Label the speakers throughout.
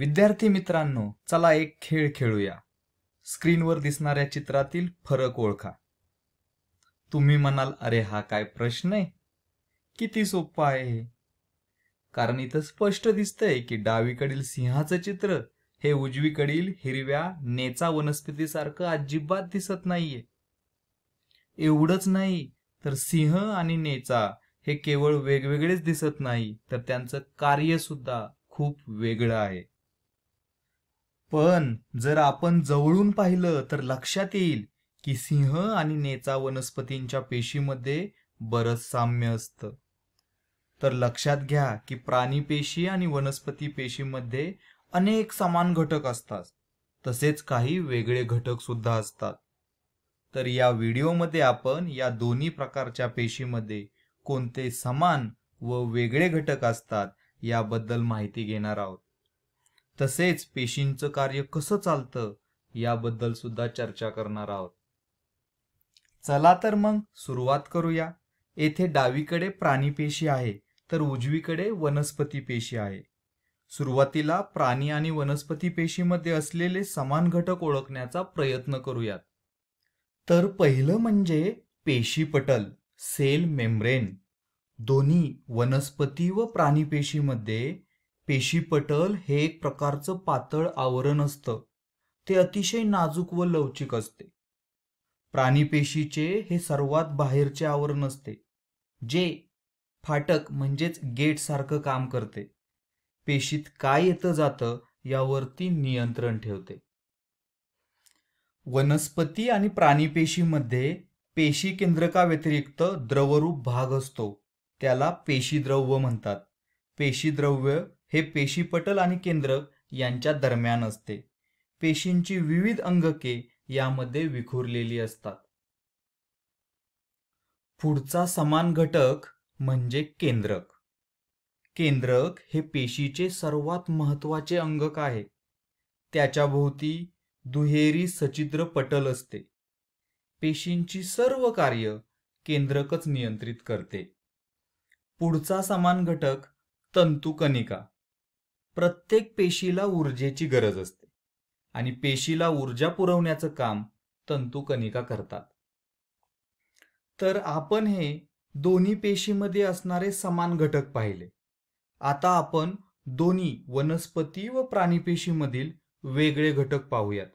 Speaker 1: विद्यार्थी मित्रांनो, चला एक खेळ खेळूया. स्क्रीनवर दिसणाऱ्या चित्रातील फरक ओळखा. तुम्ही म्हणाल, अरे हा काय प्रश्न आहे, किती सोपा आहे हे. कारण इथं स्पष्ट दिसतंय की डावीकडील सिंहाचं चित्र हे उजवीकडील हिरव्या नेचा वनस्पतीसारखं अजिबात दिसत नाहीये. एवढंच नाही तर सिंह आणि नेचा हे केवळ वेगवेगळेच दिसत नाही, तर त्यांचं कार्य सुद्धा खूप वेगळं आहे. पण जर आपण जवळून पाहिलं तर लक्षात येईल की सिंह आणि नेचा वनस्पतींच्या पेशीमध्ये बरंच साम्य असतं. तर लक्षात घ्या की प्राणी पेशी आणि वनस्पती पेशीमध्ये अनेक समान घटक असतात, तसेच काही वेगळे घटक सुद्धा असतात. तर या व्हिडिओमध्ये आपण या दोन्ही प्रकारच्या पेशीमध्ये कोणते समान व वेगळे घटक असतात याबद्दल माहिती घेणार आहोत. तसेच पेशींचं कार्य कसं चालतं याबद्दल सुद्धा चर्चा करणार आहोत. चला तर मग सुरुवात करूया. येथे डावीकडे प्राणी पेशी आहे तर उजवीकडे वनस्पती पेशी आहे. सुरुवातीला प्राणी आणि वनस्पती पेशीमध्ये असलेले समान घटक ओळखण्याचा प्रयत्न करूयात. तर पहिलं म्हणजे पेशीपटल, सेल मेम्ब्रेन. दोन्ही वनस्पती व प्राणी पेशीमध्ये पेशीपटल हे एक प्रकारचं पातळ आवरण असतं. ते अतिशय नाजूक व लवचिक असते. प्राणी पेशीचे हे सर्वात बाहेरचे आवरण असते, जे फाटक म्हणजेच गेट सारखं काम करते. पेशीत काय येतं जातं यावरती नियंत्रण ठेवते. वनस्पती आणि प्राणी पेशीमध्ये पेशी केंद्रकाव्यतिरिक्त द्रवरूप भाग असतो, त्याला पेशीद्रव्य म्हणतात. पेशीद्रव्य हे पेशीपटल आणि केंद्रक यांच्या दरम्यान असते. पेशींची विविध अंगके यामध्ये विखुरलेली असतात. पुढचा समान घटक म्हणजे केंद्रक. केंद्रक हे पेशीचे सर्वात महत्त्वाचे अंगक आहे. त्याच्या भोवती दुहेरी सछिद्र पटल असते. पेशींची सर्व कार्य केंद्रकच नियंत्रित करते. पुढचा समान घटक तंतुकणिका. प्रत्येक पेशीला ऊर्जेची गरज असते आणि पेशीला ऊर्जा पुरवण्याचं काम तंतुकणिका करतात. तर आपण हे दोन्ही पेशीमध्ये असणारे समान घटक पाहिले. आता आपण दोन्ही वनस्पती व प्राणी पेशीमधील वेगळे घटक पाहूयात.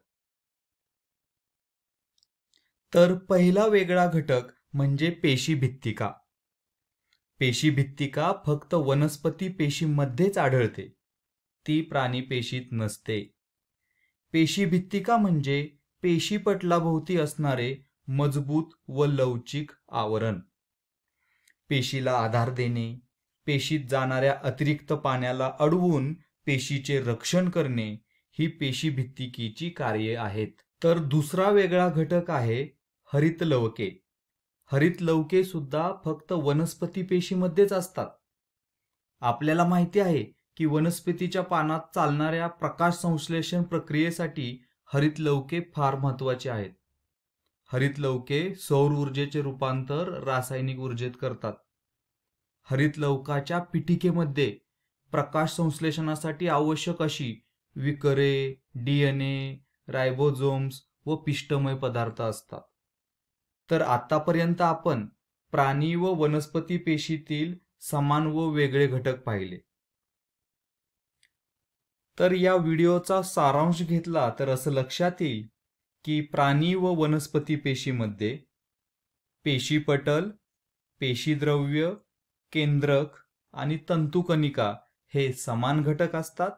Speaker 1: तर पहिला वेगळा घटक म्हणजे पेशीभित्तिका. पेशीभित्तिका फक्त वनस्पती पेशीमध्येच आढळते, ती प्राणी पेशीत नसते. पेशीभित्तिका म्हणजे पेशीपटलाभोवती असणारे मजबूत व लवचिक आवरण. पेशीला आधार देणे, पेशीत जाणाऱ्या अतिरिक्त पाण्याला अडवून पेशीचे रक्षण करणे ही पेशीभित्तिकेची कार्ये आहेत. तर दुसरा वेगळा घटक आहे हरितलवके. हरितलवके सुद्धा फक्त वनस्पती पेशीमध्येच असतात. आपल्याला माहिती आहे की वनस्पतीच्या पानात चालणाऱ्या प्रकाश संश्लेषण प्रक्रियेसाठी हरितलवके फार महत्त्वाचे आहेत. हरितलवके सौर ऊर्जेचे रूपांतर रासायनिक ऊर्जेत करतात. हरितलवकाच्या पिटिकेमध्ये प्रकाश संश्लेषणासाठी आवश्यक अशी विकरे, DNA, रायबोझोम्स व पिष्टमय पदार्थ असतात. तर आतापर्यंत आपण प्राणी व वनस्पती पेशीतील समान व वेगळे घटक पाहिले. तर या व्हिडिओचा सारांश घेतला तर असं लक्षात येईल की प्राणी व वनस्पती पेशीमध्ये पेशीपटल, पेशीद्रव्य, केंद्रक आणि तंतुकणिका हे समान घटक असतात.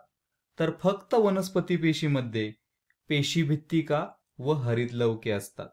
Speaker 1: तर फक्त वनस्पती पेशीमध्ये पेशीभित्तिका व हरितलवके असतात.